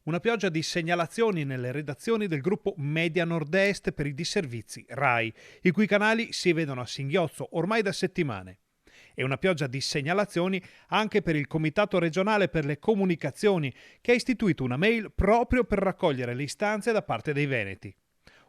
Una pioggia di segnalazioni nelle redazioni del gruppo Media Nord-Est per i disservizi RAI, i cui canali si vedono a singhiozzo ormai da settimane. E una pioggia di segnalazioni anche per il Comitato regionale per le comunicazioni, che ha istituito una mail proprio per raccogliere le istanze da parte dei veneti.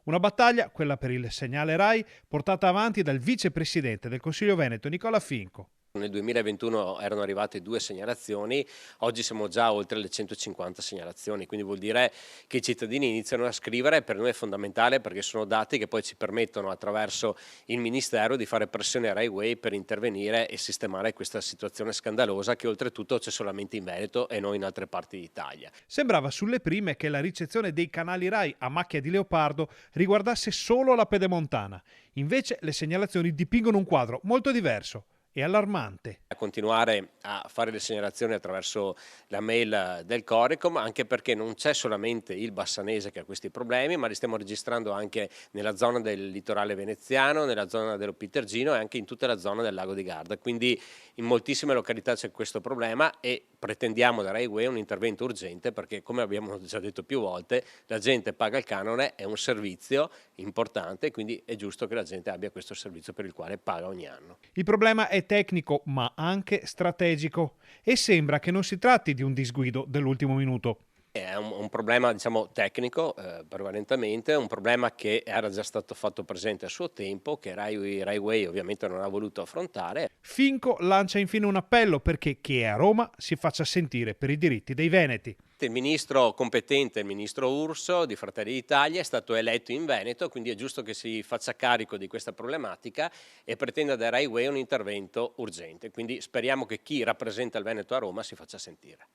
Una battaglia, quella per il segnale RAI, portata avanti dal vicepresidente del Consiglio Veneto Nicola Finco. Nel 2021 erano arrivate 2 segnalazioni, oggi siamo già oltre le 150 segnalazioni, quindi vuol dire che i cittadini iniziano a scrivere. Per noi è fondamentale perché sono dati che poi ci permettono attraverso il Ministero di fare pressione a Rai Way per intervenire e sistemare questa situazione scandalosa che oltretutto c'è solamente in Veneto e non in altre parti d'Italia. Sembrava sulle prime che la ricezione dei canali RAI a macchia di leopardo riguardasse solo la pedemontana. Invece le segnalazioni dipingono un quadro molto diverso e allarmante. A continuare a fare le segnalazioni attraverso la mail del Corecom, anche perché non c'è solamente il Bassanese che ha questi problemi, ma li stiamo registrando anche nella zona del litorale veneziano, nella zona dello Pitergino e anche in tutta la zona del lago di Garda. Quindi in moltissime località c'è questo problema e pretendiamo da Rai Way un intervento urgente perché, come abbiamo già detto più volte, la gente paga il canone, è un servizio importante, quindi è giusto che la gente abbia questo servizio per il quale paga ogni anno. Il problema è tecnico, ma anche strategico, e sembra che non si tratti di un disguido dell'ultimo minuto. È un problema, diciamo, tecnico, prevalentemente, un problema che era già stato fatto presente a suo tempo, che Rai Way ovviamente non ha voluto affrontare. Finco lancia infine un appello perché chi è a Roma si faccia sentire per i diritti dei veneti. Il ministro competente, il ministro Urso di Fratelli d'Italia, è stato eletto in Veneto, quindi è giusto che si faccia carico di questa problematica e pretenda da Rai Way un intervento urgente. Quindi speriamo che chi rappresenta il Veneto a Roma si faccia sentire.